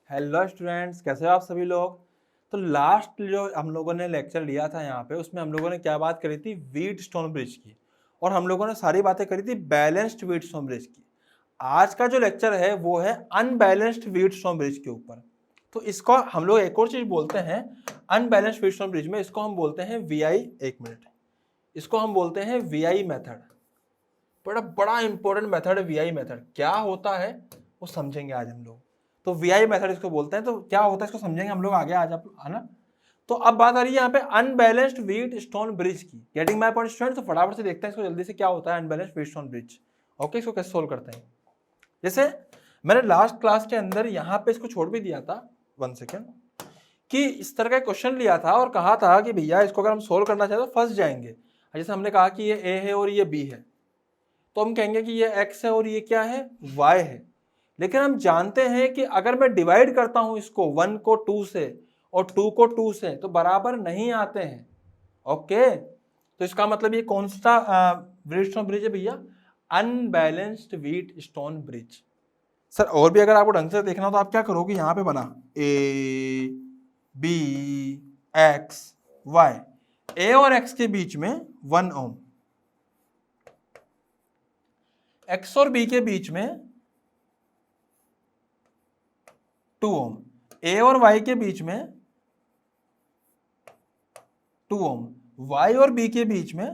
Hello students, कैसे हो आप सभी लोग। तो लास्ट जो हम लोगों ने लेक्चर लिया था यहाँ पे, उसमें हम लोगों ने क्या बात करी थी, व्हीटस्टोन ब्रिज की। और हम लोगों ने सारी बातें करी थी बैलेंस्ड व्हीटस्टोन ब्रिज की। आज का जो लेक्चर है वो है अनबैलेंस्ड व्हीटस्टोन ब्रिज के ऊपर। तो इसको हम लोग एक और चीज बोलते हैं अनबैलेंस्ड व्हीटस्टोन ब्रिज में, इसको हम बोलते हैं वीआई। एक मिनट, इसको हम बोलते हैं वीआई मेथड। बड़ा बड़ा इंपॉर्टेंट मेथड है वीआई मेथड। क्या होता है वो समझेंगे आज हम लोग। तो वीआई मेथड इसको बोलते हैं। तो क्या होता है इसको समझेंगे हम लोग आगे आज, आप है ना। तो अब बात आ रही है यहाँ पे अनबैलेंस्ड व्हीट स्टोन ब्रिज की। Getting my point student. तो फटाफट से देखते हैं इसको जल्दी से, क्या होता है unbalanced Wheatstone bridge. Okay, इसको कैसे सोल्व करते हैं। जैसे मैंने लास्ट क्लास के अंदर यहाँ पे इसको छोड़ भी दिया था, 1 सेकेंड, कि इस तरह का क्वेश्चन लिया था और कहा था कि भैया इसको अगर हम सोल्व करना चाहें तो फंस जाएंगे। जैसे हमने कहा कि ये ए है और ये बी है, तो हम कहेंगे कि ये x है और ये क्या है, y है। लेकिन हम जानते हैं कि अगर मैं डिवाइड करता हूं इसको 1 को 2 से और 2 को 2 से, तो बराबर नहीं आते हैं। ओके, तो इसका मतलब ये कौन सा व्हीट स्टोन ब्रिज है भैया, unbalanced Wheatstone bridge. Sir और भी अगर आपको ढंग से देखना हो तो आप क्या करोगे, यहां पे बना ए बी एक्स वाई, ए और एक्स के बीच में 1 ओम, एक्स और बी के बीच में 2 ओम, ए और वाई के बीच में 2 ओम, वाई और बी के बीच में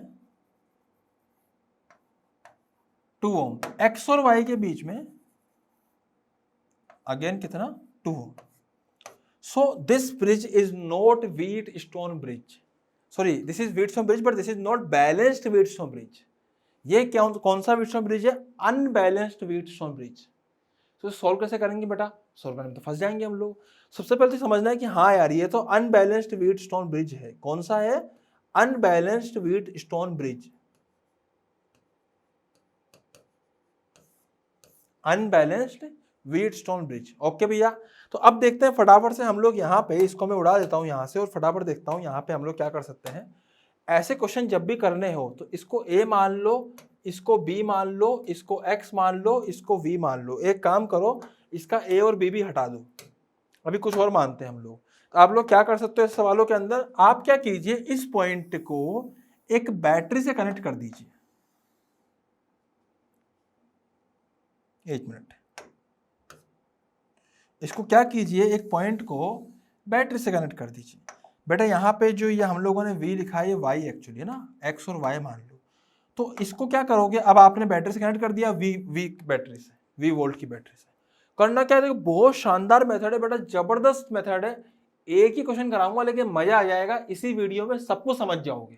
2 ओम, एक्स और वाई के बीच में अगेन कितना, 2 ohm. So this bridge is not Wheatstone bridge, sorry this is Wheatstone bridge but this is not balanced Wheatstone bridge. ये क्या, कौन सा व्हीट स्टोन ब्रिज है, अनबैलेंस्ड व्हीट स्टोन ब्रिज। तो solve कैसे करेंगे बेटा, solve करने में तो फंस जाएंगे हम लोग। सबसे पहले तो समझना है कि हाँ यार ये तो अनबैलेंस्ड व्हीट स्टोन ब्रिज है। कौन सा है, unbalanced Wheatstone bridge, unbalanced Wheatstone bridge. Okay भैया, तो अब देखते हैं फटाफट से हम लोग यहाँ पे, इसको मैं उड़ा देता हूँ यहाँ से और फटाफट देखता हूँ यहाँ पे हम लोग क्या कर सकते हैं। ऐसे क्वेश्चन जब भी करने हो तो इसको ए मान लो, इसको बी मान लो, इसको एक्स मान लो, इसको वी मान लो। एक काम करो, इसका ए और बी भी हटा दो, अभी कुछ और मानते हैं हम लोग। तो आप लोग क्या कर सकते हो इस सवालों के अंदर, आप क्या कीजिए, इस पॉइंट को एक बैटरी से कनेक्ट कर दीजिए। एक मिनट, इसको क्या कीजिए, एक पॉइंट को बैटरी से कनेक्ट कर दीजिए। बेटा यहाँ पे जो ये हम लोगों ने v लिखा है ये y एक्चुअली है ना, x और y मान लो। तो इसको क्या करोगे, अब आपने बैटरी से कनेक्ट कर दिया, v बैटरी से, v वोल्ट की बैटरी से। करना क्या है, देखो बहुत शानदार मेथड है बेटा, जबरदस्त मेथड है। एक ही क्वेश्चन कराऊंगा लेकिन मजा आ जाएगा, इसी वीडियो में सब कुछ समझ जाओगे।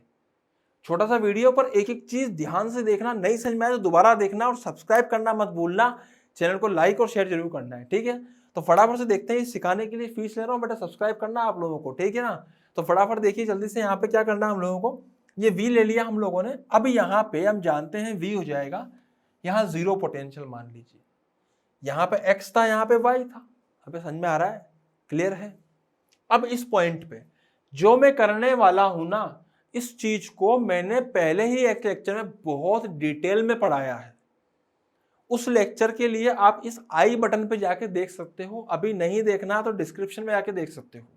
छोटा सा वीडियो पर एक एक चीज ध्यान से देखना, नहीं समझ में आए तो दोबारा देखना और सब्सक्राइब करना मत भूलना। चैनल को लाइक और शेयर जरूर करना है, ठीक है। तो फटाफट से देखते हैं, सिखाने के लिए फीस ले रहा हूँ बेटा, सब्सक्राइब करना आप लोगों को, ठीक है ना। तो फटाफट देखिए जल्दी से, यहाँ पे क्या करना है हम लोगों को, ये वी ले लिया हम लोगों ने। अब यहाँ पे हम जानते हैं वी हो जाएगा, यहाँ 0 पोटेंशियल मान लीजिए। यहाँ पे एक्स था, यहाँ पे वाई था। अभी समझ में आ रहा है, क्लियर है। अब इस पॉइंट पे जो मैं करने वाला हूं ना, इस चीज को मैंने पहले ही एक लेक्चर में बहुत डिटेल में पढ़ाया है। उस लेक्चर के लिए आप इस आई बटन पे जाके देख सकते हो, अभी नहीं देखना तो डिस्क्रिप्शन में जाके देख सकते हो।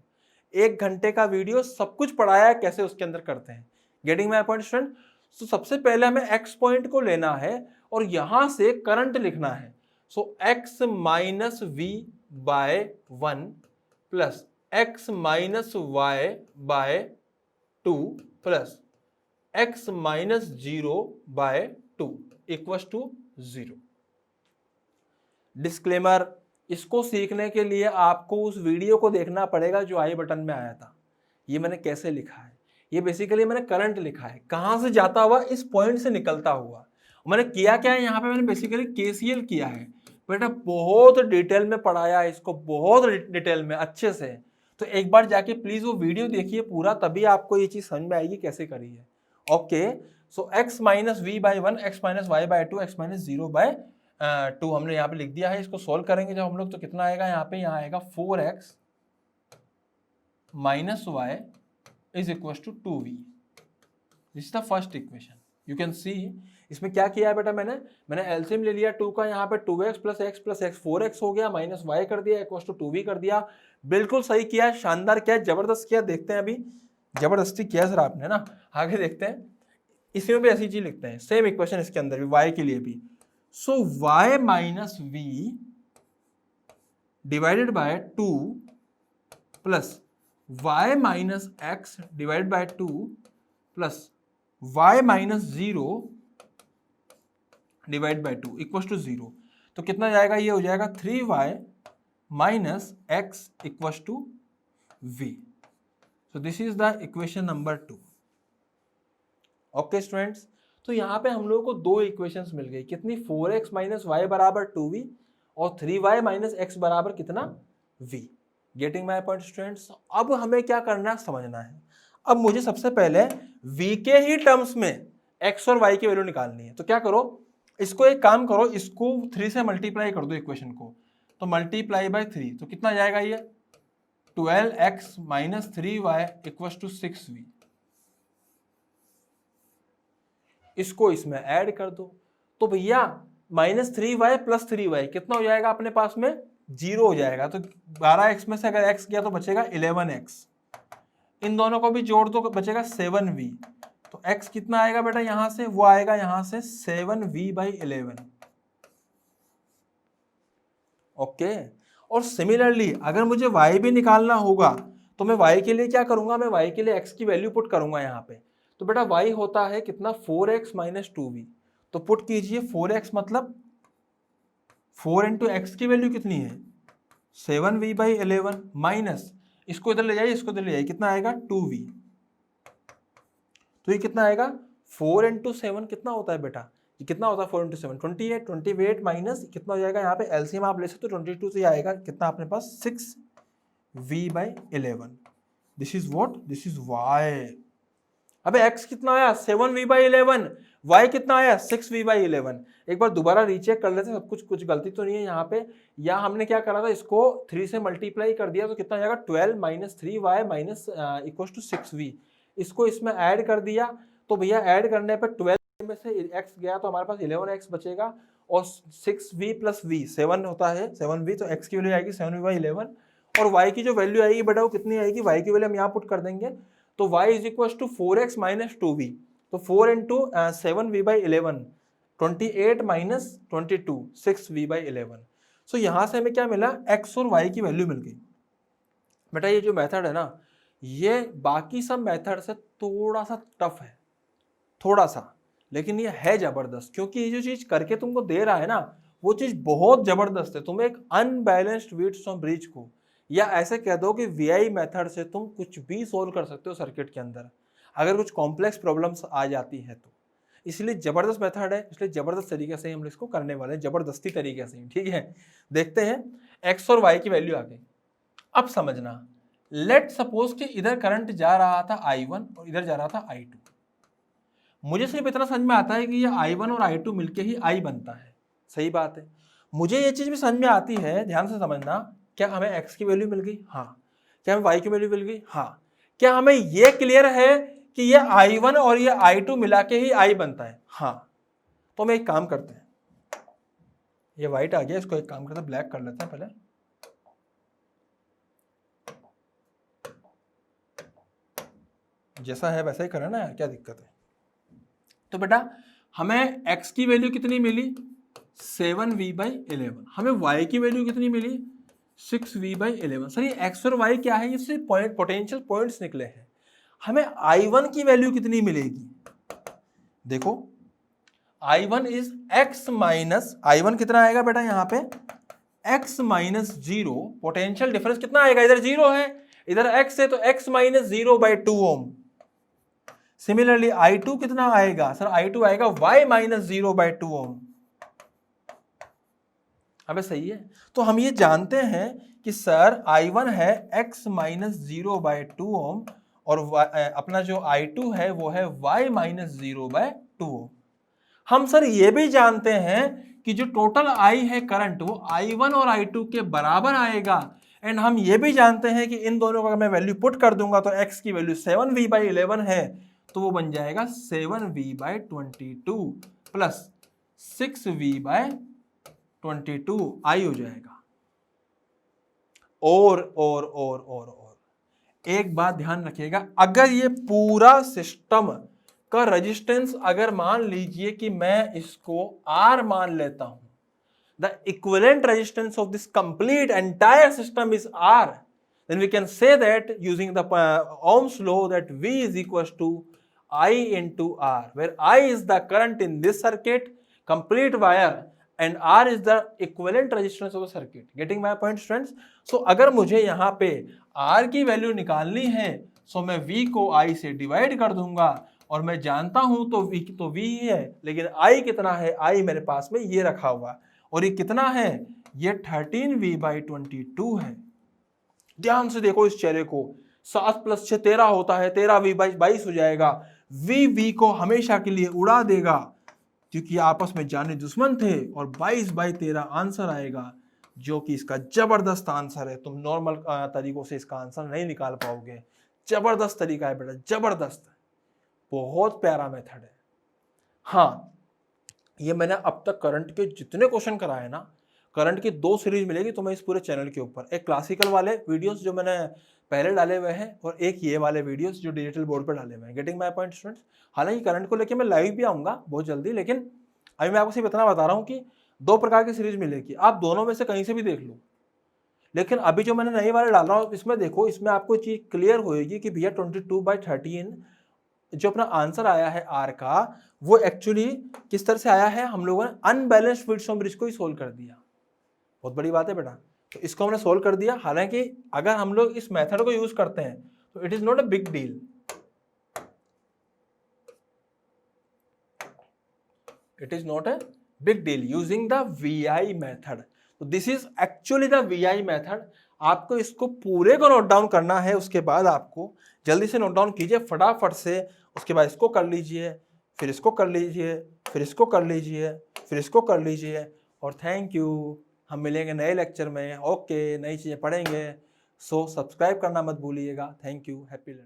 1 घंटे का वीडियो, सब कुछ पढ़ाया है कैसे उसके अंदर करते हैं। Getting my point student. तो सबसे पहले हमें एक्स पॉइंट को लेना है और यहां से करंट लिखना है। So x minus V by 1 plus X minus Y by 2 plus X minus 0 by 2 equals to 0। Disclaimer, इसको सीखने के लिए आपको उस वीडियो को देखना पड़ेगा जो आई बटन में आया था। ये मैंने कैसे लिखा है, ये बेसिकली मैंने करंट लिखा है, कहां से जाता हुआ, इस पॉइंट से निकलता हुआ। मैंने किया क्या है, यहाँ पे मैंने बेसिकली केसीएल किया है। बेटा बहुत डिटेल में पढ़ाया है इसको, बहुत डिटेल में अच्छे से। तो एक बार जाके प्लीज वो वीडियो देखिए पूरा, तभी आपको ये चीज समझ में आएगी कैसे करी है। Okay, so x minus v by 1, x minus y by 2, x minus 0 by 2 हमने यहाँ पे लिख दिया है। इसको सोल्व करेंगे जब हम लोग, तो कितना आएगा यहाँ पे, यहाँ आएगा 4x minus y is equals to 2v. This is the first equation. You can see इसमें क्या किया है बेटा मैंने एलसीएम ले लिया 2 का, यहाँ पे 2x plus x plus x 4x हो गया, माइनस y कर दिया, इक्वल टू 2v कर दिया। बिल्कुल सही किया, शानदार किया, जबरदस्त किया। देखते हैं अभी, जबरदस्ती किया सर आपने ना। आगे देखते हैं, इसमें भी ऐसी चीज लिखते हैं, सेम इक्वेशन इसके अंदर भी y के लिए भी। So y minus v divided by 2 plus y minus x divided by 2 plus y minus 0 divide by 2 equal to 0। तो कितना जाएगा, ये हो जाएगा 3y minus x equal to v। So this is the equation number 2। Okay students, तो यहाँ पे हम लोगों को दो इक्वेशंस मिल गई, कितनी, 4x माइनस वाई बराबर 2v और 3y माइनस एक्स बराबर कितना, v। Getting my point students. अब हमें क्या करना है, समझना है। अब मुझे सबसे पहले v के ही टर्म्स में x और y की वैल्यू निकालनी है। तो क्या करो, इसको एक काम करो, इसको 3 से मल्टीप्लाई कर दो इक्वेशन को। तो मल्टीप्लाई बाय 3, तो कितना जाएगा ये, 12x minus 3y equal to 6v। इसको इसमें ऐड कर दो, तो भैया माइनस 3y प्लस 3y कितना हो जाएगा अपने पास में, 0 हो जाएगा। तो 12x में से अगर x गया तो बचेगा 11x। इन दोनों को भी जोड़ दो, बचेगा 7v। तो x कितना आएगा बेटा यहां से, वो आएगा यहां से 7v बाई 11। ओके। और सिमिलरली अगर मुझे y भी निकालना होगा तो मैं y के लिए क्या करूंगा, मैं y के लिए x की वैल्यू पुट करूंगा यहाँ पे। तो बेटा y होता है कितना, 4x माइनस 2v। तो पुट कीजिए 4x मतलब 4 इंटू एक्स की वैल्यू कितनी है, 7v बाई 11 माइनस, इसको इधर ले जाइए, इसको इधर ले जाइए, कितना आएगा 2v। तो ये कितना आएगा, 4 इंटू 7 कितना होता है बेटा, ये कितना होता है 4 इंटू 7 28, 28 माइनस कितना हो जाएगा, यहाँ पे एलसीएम आप ले सकते हो 22 से आएगा कितना अपने पास 6v by 11। This is what, this is y। अबे x कितना आया, 7v बाई 11, y कितना आया 6v बाई 11। एक बार दोबारा रीचेक कर लेते हैं, सब कुछ गलती तो नहीं है यहाँ पे। या हमने क्या करा था, इसको 3 से मल्टीप्लाई कर दिया तो कितना जाएगा 12 minus 3y minus equal to 6v। इसको इसमें ऐड कर दिया, तो भैया ऐड करने पर 12 में से x गया तो हमारे पास 11x बचेगा, और 6v प्लस v 7 होता है 7v, तो x की वैल्यू आएगी 7v बाई 11। और y की जो वैल्यू आएगी बेटा वो कितनी आएगी, y की वैल्यू हम यहाँ पुट कर देंगे। तो y is equal to 4x minus 2v। तो 4 into 7v by 11, 28 minus 22, 6v by 11। So यहाँ से हमें क्या मिला, x और y की वैल्यू मिल गई। बेटा ये जो मेथड है ना, ये बाकी सब मेथड से थोड़ा सा टफ है, थोड़ा सा, लेकिन ये है जबरदस्त, क्योंकि ये जो चीज करके तुमको दे रहा है ना, वो चीज बहुत जबरदस्त है। तुम एक अनबैलेंस्ड वेट्स ऑफ ब्रिज को, या ऐसे कह दो कि वीआई मेथड से तुम कुछ भी सोल्व कर सकते हो सर्किट के अंदर, अगर कुछ कॉम्प्लेक्स प्रॉब्लम्स आ जाती है तो। इसलिए जबरदस्त मेथड है, इसलिए जबरदस्त तरीके से हम इसको करने वाले हैं, जबरदस्ती तरीके से, ठीक है। देखते हैं एक्स और वाई की वैल्यू आ गई। अब समझना, लेट सपोज कि इधर करंट जा रहा था I1 और इधर जा रहा था I2। मुझे सिर्फ इतना समझ में आता है कि ये I1 और I2 मिलके ही I बनता है, सही बात है। मुझे ये चीज भी समझ में आती है, ध्यान से समझना, क्या हमें x की वैल्यू मिल गई, हाँ। क्या हमें y की वैल्यू मिल गई, हाँ। क्या हमें ये क्लियर है कि ये I1 और ये I2 मिला के ही I बनता है, हाँ। तो हम एक काम करते हैं, ये व्हाइट आ गया, इसको एक काम करते हैं ब्लैक कर लेते हैं पहले। जैसा है वैसा ही करें ना, क्या दिक्कत है। तो बेटा हमें x की वैल्यू कितनी मिली, 7v बाई 11। हमें y की वैल्यू कितनी मिली, 6v बाई 11। सर ये x और y क्या है, ये सिर्फ पोटेंशियल पॉइंट्स निकले हैं। हमें I1 की वैल्यू कितनी मिलेगी, देखो I1 is x minus, I1 कितना आएगा बेटा यहाँ पे x माइनस 0, पोटेंशियल डिफरेंस कितना आएगा, इधर 0 है, इधर x है, तो x minus 0 by 2 ohm. Similarly I2 कितना आएगा, सर I2 आएगा y माइनस 0 बाई 2 ओम। अबे सही है। तो हम ये जानते हैं कि सर I1 है x माइनस 0 बाई 2 ओम, और अपना जो I2 है वो है y माइनस 0 बाई 2 ओम। हम सर ये भी जानते हैं कि जो टोटल I है करंट, वो I1 और I2 के बराबर आएगा। एंड हम ये भी जानते हैं कि इन दोनों का मैं वैल्यू पुट कर दूंगा तो x की वैल्यू 7v बाई 11 है, तो वो बन जाएगा 7v बाई 22 प्लस 6v/22 आई हो जाएगा। और एक बात ध्यान रखिएगा, अगर ये पूरा सिस्टम का रेजिस्टेंस अगर मान लीजिए कि मैं इसको R मान लेता हूं, the equivalent resistance of this complete entire system is R, then we can say that using the Ohm's law that V is equals to I into R, where I is the current in this circuit, complete wire, and R is the equivalent resistance of the circuit. Getting my point, students? So अगर मुझे यहाँ पे R की value निकालनी है, so मैं V को I से डिवाइड कर दूंगा, और मैं जानता हूं तो V ही है, लेकिन I कितना है, I मेरे पास में ये रखा हुआ, और ये कितना है, ये 13v/22 है। ध्यान से देखो इस चेहरे को, 7 + 6 13 होता है, 13v/22 हो जाएगा। V को हमेशा के लिए उड़ा देगा, क्योंकि आपस में जाने दुश्मन थे, और 22/13 आंसर आएगा, जो कि इसका जबरदस्त आंसर है। तुम नॉर्मल तरीकों से इसका आंसर नहीं निकाल पाओगे। जबरदस्त तरीका है बेटा, जबरदस्त, बहुत प्यारा मेथड है। हाँ, ये मैंने अब तक करंट के जितने क्वेश्चन कराए ना, करंट की 2 सीरीज मिलेगी तुम्हें इस पूरे चैनल के ऊपर। एक क्लासिकल वाले वीडियोस जो मैंने पहले डाले हुए हैं, और एक ये वाले वीडियोस जो डिजिटल बोर्ड पर डाले हुए हैं। Getting my point students? हालांकि करंट को लेके मैं लाइव भी आऊँगा बहुत जल्दी, लेकिन अभी मैं आपको सिर्फ इतना बता रहा हूँ कि 2 प्रकार की सीरीज मिलेगी, आप दोनों में से कहीं से भी देख लो। लेकिन अभी जो मैंने नई वाले डाल रहा हूँ, इसमें देखो, इसमें आपको चीज़ क्लियर होएगी कि भैया 22/13 जो अपना आंसर आया है R का, वो एक्चुअली किस तरह से आया है, हम लोगों ने अनबैलेंस्ड व्हिटस्टोन ब्रिज को ही सोल्व कर दिया। बहुत बड़ी बात है बेटा, तो इसको हमने सोल्व कर दिया। हालांकि अगर हम लोग इस मेथड को यूज करते हैं तो it is not a big deal, it is not a big deal using the VI method. तो this is actually the VI method. आपको इसको पूरे को नोट डाउन करना है, उसके बाद आपको जल्दी से नोट डाउन कीजिए फटाफट से, उसके बाद इसको कर लीजिए, फिर इसको कर लीजिए, फिर इसको कर लीजिए, फिर इसको कर लीजिए, और थैंक यू। हम मिलेंगे नए लेक्चर में। ओके, नई चीज़ें पढ़ेंगे। सो सब्सक्राइब करना मत भूलिएगा। Thank you, happy learning.